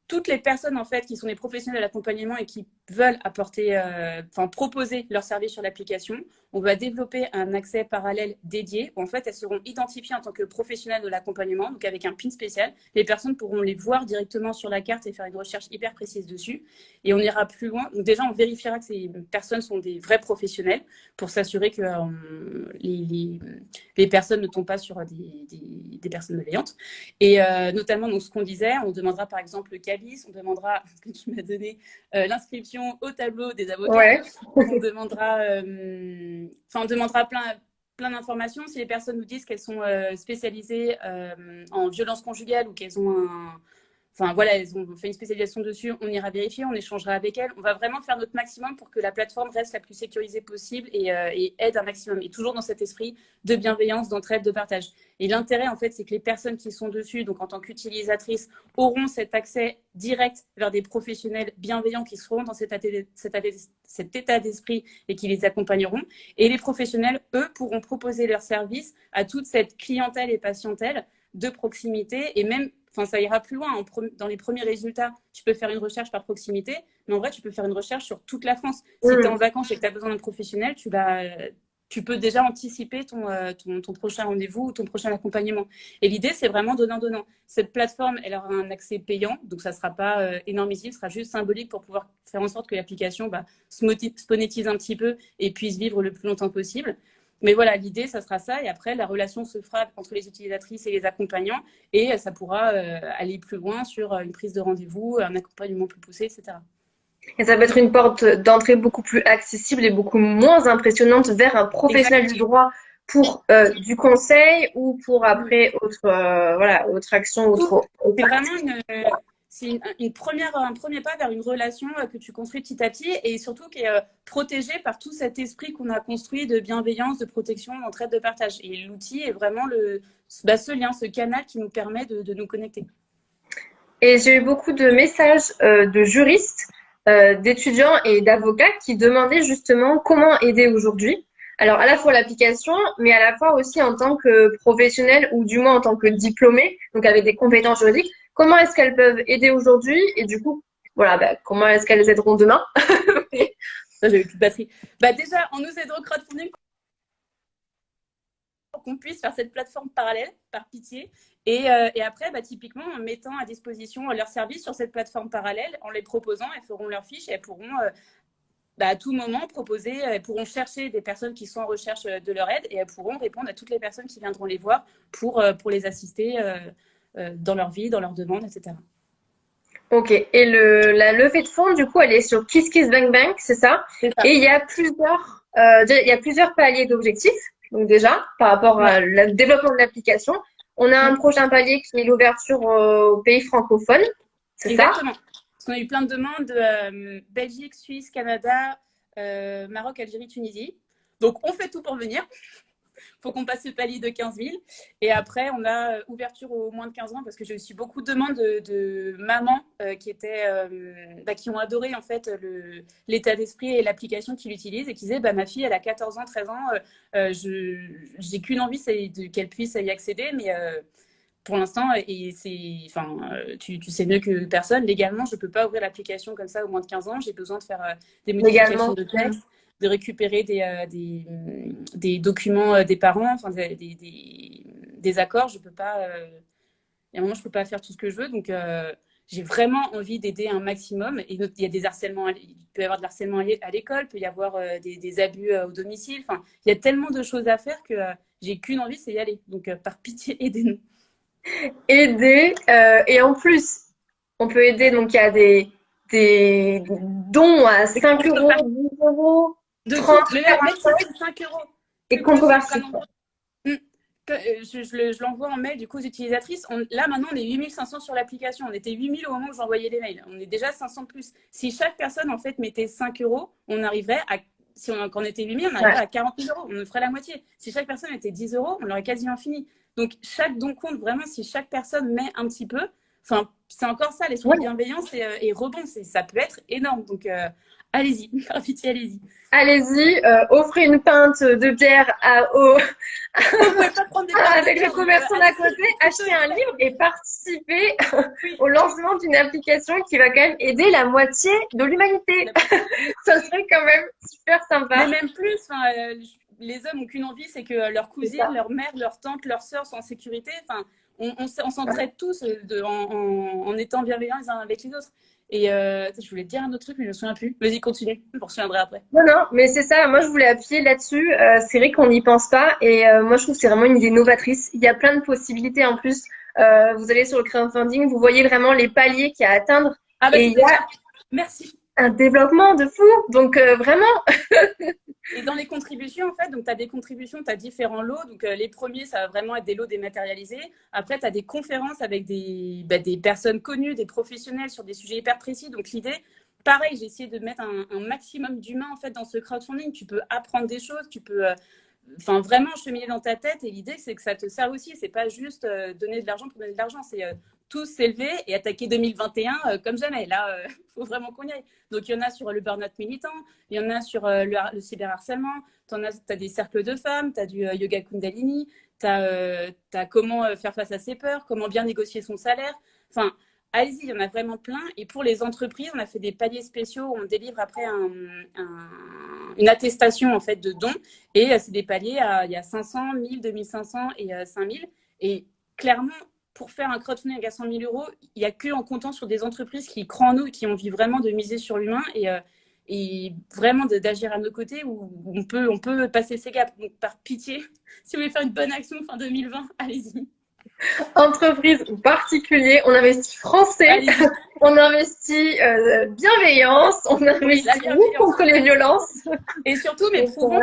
toutes les personnes en fait qui sont des professionnels de l'accompagnement et qui veulent proposer leurs services sur l'application, on va développer un accès parallèle dédié où en fait elles seront identifiées en tant que professionnels de l'accompagnement, donc avec un PIN spécial. Les personnes pourront les voir directement sur la carte et faire une recherche hyper précise dessus. Et on ira plus loin. Donc déjà, on vérifiera que ces personnes sont des vrais professionnels pour s'assurer que les personnes ne tombent pas sur des personnes malveillantes. Et notamment, donc, ce qu'on disait, on demandera par exemple le cas BIS, on demandera, ce que tu m'as donné, l'inscription au tableau des avocats. Ouais. On demandera, on demandera plein d'informations. Si les personnes nous disent qu'elles sont spécialisées en violence conjugale ou qu'elles ont Enfin, voilà, elles ont fait une spécialisation dessus, on ira vérifier, on échangera avec elles. On va vraiment faire notre maximum pour que la plateforme reste la plus sécurisée possible et aide un maximum. Et toujours dans cet esprit de bienveillance, d'entraide, de partage. Et l'intérêt, en fait, c'est que les personnes qui sont dessus, donc en tant qu'utilisatrices, auront cet accès direct vers des professionnels bienveillants qui seront dans cet état d'esprit et qui les accompagneront. Et les professionnels, eux, pourront proposer leurs services à toute cette clientèle et patientèle de proximité et même. Enfin, ça ira plus loin. Dans les premiers résultats, tu peux faire une recherche par proximité, mais en vrai, tu peux faire une recherche sur toute la France. Si tu es en vacances et que tu as besoin d'un professionnel, tu peux déjà anticiper ton prochain rendez-vous ou ton prochain accompagnement. Et l'idée, c'est vraiment donnant-donnant. Cette plateforme, elle aura un accès payant, donc ça ne sera pas énormissime, ce sera juste symbolique pour pouvoir faire en sorte que l'application se monétise un petit peu et puisse vivre le plus longtemps possible. Mais voilà, l'idée, ça sera ça. Et après, la relation se fera entre les utilisatrices et les accompagnants. Et ça pourra aller plus loin sur une prise de rendez-vous, un accompagnement plus poussé, etc. Et ça peut être une porte d'entrée beaucoup plus accessible et beaucoup moins impressionnante vers un professionnel du droit pour du conseil ou pour après autre action, autre C'est vraiment un premier pas vers une relation que tu construis petit à petit et surtout qui est protégée par tout cet esprit qu'on a construit de bienveillance, de protection, d'entraide, de partage. Et l'outil est vraiment ce lien, ce canal qui nous permet de nous connecter. Et j'ai eu beaucoup de messages de juristes, d'étudiants et d'avocats qui demandaient justement comment aider aujourd'hui. Alors, à la fois l'application, mais à la fois aussi en tant que professionnel ou du moins en tant que diplômé, donc avec des compétences juridiques, comment est-ce qu'elles peuvent aider aujourd'hui et du coup, voilà, comment est-ce qu'elles aideront demain? Ça, j'avais plus de batterie. Déjà, en nous aidant au crowdfunding, pour qu'on puisse faire cette plateforme parallèle, par pitié. Et après, typiquement, en mettant à disposition leurs services sur cette plateforme parallèle, en les proposant, elles feront leurs fiches et elles pourront à tout moment proposer, elles pourront chercher des personnes qui sont en recherche de leur aide et elles pourront répondre à toutes les personnes qui viendront les voir pour les assister dans leur vie, dans leurs demandes, etc. Ok. Et la levée de fonds, du coup, elle est sur KissKissBankBank, c'est ça? C'est ça. Et il y a plusieurs paliers d'objectifs. Donc déjà, par rapport au développement de l'application, on a un prochain palier qui est l'ouverture aux pays francophones, c'est ça? Exactement. Parce qu'on a eu plein de demandes de Belgique, Suisse, Canada, Maroc, Algérie, Tunisie. Donc, on fait tout pour venir. Il faut qu'on passe le palier de 15 000. Et après, on a ouverture aux moins de 15 ans parce que j'ai aussi beaucoup de demandes de mamans qui ont adoré en fait l'état d'esprit et l'application qu'ils utilisent et qui disaient ma fille, elle a 14 ans, 13 ans, j'ai qu'une envie, c'est qu'elle puisse y accéder, mais pour l'instant, et tu sais mieux que personne, légalement, je ne peux pas ouvrir l'application comme ça aux moins de 15 ans. J'ai besoin de faire des modifications de texte, de récupérer des documents des parents, enfin des accords. Je peux pas, il y a un moment, je peux pas faire tout ce que je veux. Donc, j'ai vraiment envie d'aider un maximum. Et il y a des harcèlements, il peut y avoir de l'harcèlement à l'école, il peut y avoir des abus au domicile. Enfin, il y a tellement de choses à faire que j'ai qu'une envie, c'est y aller. Donc, par pitié, aidez-nous. Aider, et en plus, on peut aider, donc il y a des dons à 5 euros, 10 euros, 30, même si c'est 5 euros. et controversé. Je l'envoie en mail du coup aux utilisatrices. Là, maintenant, on est 8500 sur l'application. On était 8000 au moment où j'envoyais les mails. On est déjà 500 de plus. Si chaque personne, en fait, mettait 5 euros, on arriverait à... Quand on était 8000, on arriverait à 40 000 euros. On ferait la moitié. Si chaque personne mettait 10 euros, on l'aurait quasiment fini. Donc, chaque don compte. Vraiment, si chaque personne met un petit peu, c'est encore ça, l'esprit de bienveillance et rebond. Ça peut être énorme. Donc, allez-y. Par pitié, allez-y. Allez-y, offrez une pinte de bière avec le commerçant d'à côté, achetez un livre et participez au lancement d'une application qui va quand même aider la moitié de l'humanité. Ça serait quand même super sympa. Mais même plus, les hommes n'ont qu'une envie, c'est que leurs cousines, leur mère, leur tante, leur sœur soient en sécurité. On s'entraide tous en étant bienveillants les uns avec les autres. Et je voulais te dire un autre truc, mais je ne me souviens plus. Vas-y, continue. Je me souviendrai après. Non, mais c'est ça. Moi, je voulais appuyer là-dessus. C'est vrai qu'on n'y pense pas. Et moi, je trouve que c'est vraiment une idée novatrice. Il y a plein de possibilités en plus Vous allez sur le crowdfunding, vous voyez vraiment les paliers qu'il y a à atteindre. Ah bah Et il y c'était a ça. Merci. un développement de fou. Donc vraiment, Et dans les contributions, en fait, donc tu as des contributions, tu as différents lots. Donc les premiers, ça va vraiment être des lots dématérialisés. Après, tu as des conférences avec des personnes connues, des professionnels sur des sujets hyper précis. Donc l'idée, pareil, j'ai essayé de mettre un maximum d'humain en fait dans ce crowdfunding. Tu peux apprendre des choses, tu peux vraiment cheminer dans ta tête. Et l'idée, c'est que ça te sert aussi. C'est pas juste donner de l'argent pour donner de l'argent. C'est tous s'élever et attaquer 2021 comme jamais. Là, faut vraiment qu'on y aille. Donc, il y en a sur le burn-out militant, il y en a sur le cyberharcèlement, tu as des cercles de femmes, tu as du yoga kundalini, tu as comment faire face à ses peurs, comment bien négocier son salaire. Enfin, allez-y, il y en a vraiment plein. Et pour les entreprises, on a fait des paliers spéciaux où on délivre après une attestation en fait de dons. Et c'est des paliers, il y a 500, 1000, 2500 et 5000. Et clairement, pour faire un crowdfunding à 100 000 euros, il n'y a qu'en comptant sur des entreprises qui croient en nous et qui ont envie vraiment de miser sur l'humain et vraiment d'agir à nos côtés où on peut passer ces gaps. Donc, par pitié, si vous voulez faire une bonne action fin 2020, allez-y. entreprise ou particulier, on investit français, on investit bienveillance, on investit contre les violences. Et surtout, mais prouvons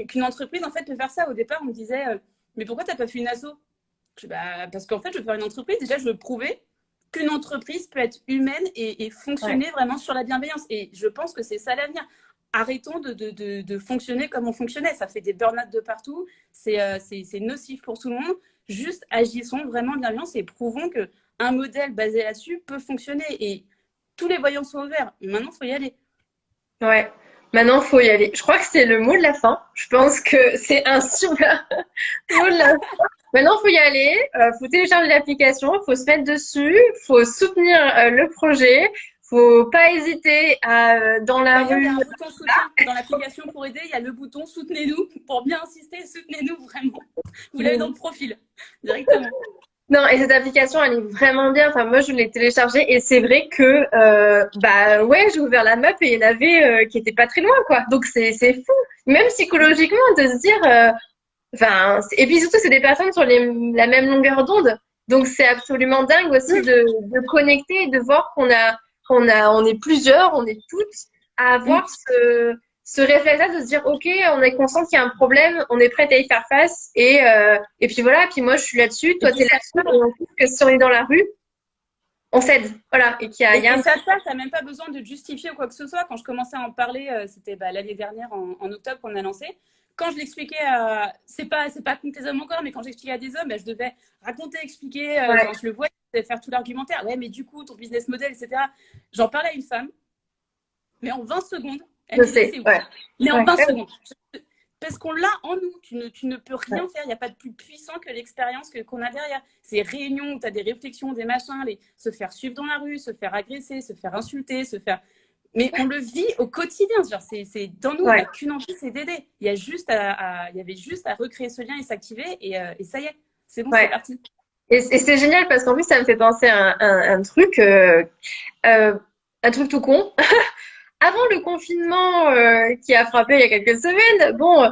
qu'une entreprise en fait peut faire ça. Au départ, on me disait mais pourquoi tu n'as pas fait une asso? Parce qu'en fait, je veux faire une entreprise. Déjà, je veux prouver qu'une entreprise peut être humaine et fonctionner vraiment sur la bienveillance. Et je pense que c'est ça l'avenir. Arrêtons de fonctionner comme on fonctionnait. Ça fait des burn-out de partout. C'est nocif pour tout le monde. Juste agissons vraiment en bienveillance et prouvons qu'un modèle basé là-dessus peut fonctionner. Et tous les voyants sont ouverts. Maintenant, il faut y aller. Ouais, maintenant, il faut y aller. Je crois que c'est le mot de la fin. Je pense que c'est un super mot de la fin. Maintenant, il faut y aller, faut télécharger l'application, il faut se mettre dessus, il faut soutenir le projet, faut pas hésiter à dans la rue. Il y a un bouton soutien dans l'application pour aider, il y a le bouton soutenez-nous pour bien insister, soutenez-nous vraiment. Vous l'avez dans le profil directement. Non, et cette application, elle est vraiment bien. Enfin, moi, je l'ai téléchargée et c'est vrai que, ouais, j'ai ouvert la map et il y en avait qui étaient pas très loin, quoi. Donc, c'est fou. Même psychologiquement, de se dire, enfin, et puis surtout, c'est des personnes sur la même longueur d'onde. Donc, c'est absolument dingue aussi de connecter et de voir on est plusieurs, on est toutes à avoir ce réflexe-là de se dire, OK, on est conscient qu'il y a un problème, on est prête à y faire face. Et puis voilà, puis moi, je suis là-dessus, toi, t'es là-dessus. Et on trouve que si on est dans la rue, on s'aide. Voilà. Et qu'il y a, et ça n'a même pas besoin de justifier ou quoi que ce soit. Quand je commençais à en parler, c'était l'année dernière, en octobre, qu'on a lancé. Quand je l'expliquais, c'est pas contre les hommes encore, mais quand j'expliquais à des hommes, je devais raconter, expliquer. Genre, je le vois, je devais faire tout l'argumentaire. Ouais, mais du coup, ton business model, etc. J'en parlais à une femme, mais en 20 secondes, elle me disait c'est ouf. Mais en 20 secondes. Parce qu'on l'a en nous. Tu ne peux rien faire. Il n'y a pas de plus puissant que l'expérience qu'on a derrière. Ces réunions où tu as des réflexions, des machins, se faire suivre dans la rue, se faire agresser, se faire insulter, se faire. Mais on le vit au quotidien. C'est dans nous, on n'a qu'une envie, c'est d'aider. Il y avait juste à recréer ce lien et s'activer et ça y est, c'est bon, c'est parti. Et c'est génial parce qu'en plus, ça me fait penser à un truc tout con. Avant le confinement qui a frappé il y a quelques semaines, bon,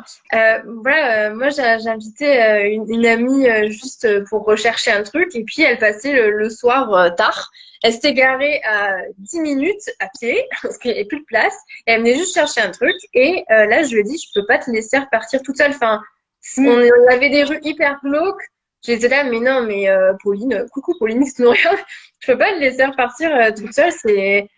voilà, moi j'ai invité une amie juste pour rechercher un truc et puis elle passait le soir tard. Elle s'était garée à 10 minutes à pied parce qu'il n'y avait plus de place. Et elle venait juste chercher un truc et là je lui ai dit je peux pas te laisser repartir toute seule. Enfin, on avait des rues hyper glauques. J'étais là mais non mais Pauline, coucou Pauline, c'est tout rien. Je peux pas te laisser repartir toute seule, c'est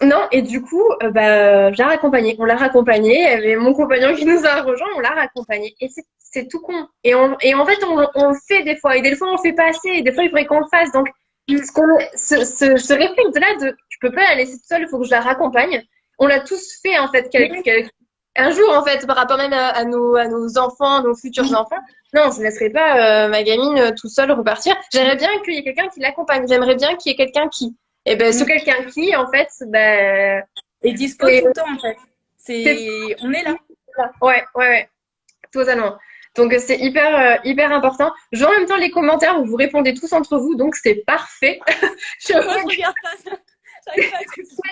non, et du coup, je l'ai raccompagnée. On l'a raccompagnée. Il y avait mon compagnon qui nous a rejoint, on l'a raccompagnée. Et c'est tout con. Et en fait, on le fait des fois. Et des fois, on le fait pas assez. Et des fois, il faudrait qu'on le fasse. Donc, ce réflexe-là de je peux pas la laisser toute seule, il faut que je la raccompagne. On l'a tous fait, en fait, un jour, en fait, par rapport même à nos enfants, nos futurs enfants. Non, je ne laisserai pas ma gamine tout seule repartir. J'aimerais bien qu'il y ait quelqu'un qui l'accompagne. J'aimerais bien qu'il y ait quelqu'un qui et ce quelqu'un qui, en fait, est dispo tout le temps, en fait. On est là. Ouais, totalement. Donc, c'est hyper important. Je vois en même temps les commentaires où vous répondez tous entre vous, donc c'est parfait. Je regarde pas ça.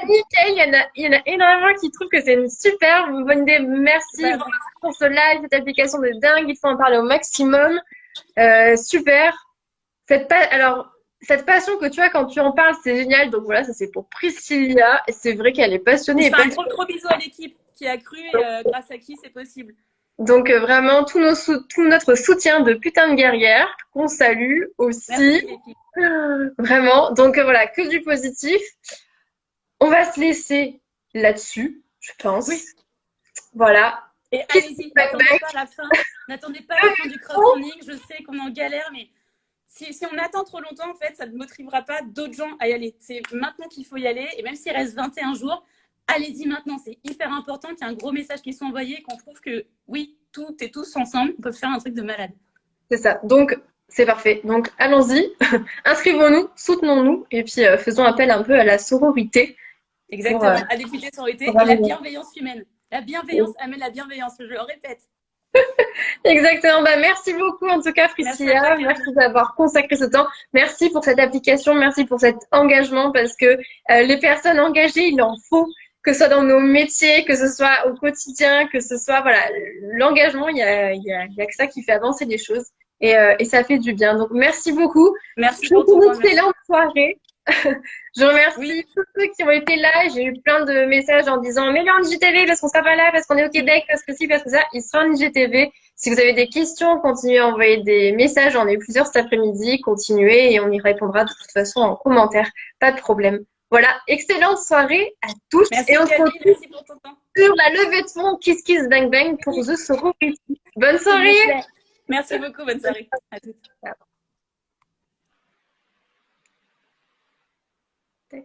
Nickel, il y en a énormément qui trouvent que c'est une super bonne idée. Merci pour ce live, cette application de dingue. Il faut en parler au maximum. Super. Alors, cette passion que tu as quand tu en parles, c'est génial. Donc voilà, ça c'est pour Priscilla. Et c'est vrai qu'elle est On passionnée se et fait un passionnée. gros bisou à l'équipe qui a cru et grâce à qui c'est possible. Donc vraiment, tout notre soutien de putain de guerrière qu'on salue aussi. Merci l'équipe. Vraiment. Donc voilà, que du positif. On va se laisser là-dessus, je pense. Oui. Voilà. Et Kiss, allez-y, bang, n'attendez bang. pas la fin. N'attendez pas la fin du crowdfunding. Je sais qu'on est en galère, mais si on attend trop longtemps, en fait, ça ne motivera pas d'autres gens à y aller. C'est maintenant qu'il faut y aller. Et même s'il reste 21 jours, allez-y maintenant. C'est hyper important qu'il y ait un gros message qui soit envoyé, qu'on prouve que oui, toutes et tous ensemble, on peut faire un truc de malade. C'est ça. Donc, c'est parfait. Donc, allons-y. Inscrivons-nous, soutenons-nous et puis faisons appel un peu à la sororité. Exactement, à député sororité et la bienveillance humaine. La bienveillance amène la bienveillance, je le répète. Exactement. Bah, merci beaucoup en tout cas, Priscilla. Merci d'avoir consacré ce temps. Merci pour cette application. Merci pour cet engagement parce que les personnes engagées, il en faut, que ce soit dans nos métiers, que ce soit au quotidien, que ce soit, voilà, l'engagement, il y a que ça qui fait avancer les choses et ça fait du bien. Donc, merci beaucoup. Merci pour ton temps. Excellente soirée. Je remercie tous ceux qui ont été là. J'ai eu plein de messages en disant mais il est en IGTV parce qu'on sera pas là, parce qu'on est au Québec, parce que si, parce que ça. Il sera en IGTV. Si vous avez des questions, continuez à envoyer des messages. J'en ai plusieurs cet après-midi. Continuez et on y répondra de toute façon en commentaire. Pas de problème. Voilà, excellente soirée à tous. Merci, et on se retrouve merci pour ton temps. sur la levée de fonds Kiss Kiss Bang Bang pour The Sorority. Bonne soirée. Merci beaucoup, bonne soirée. À toutes. Tac.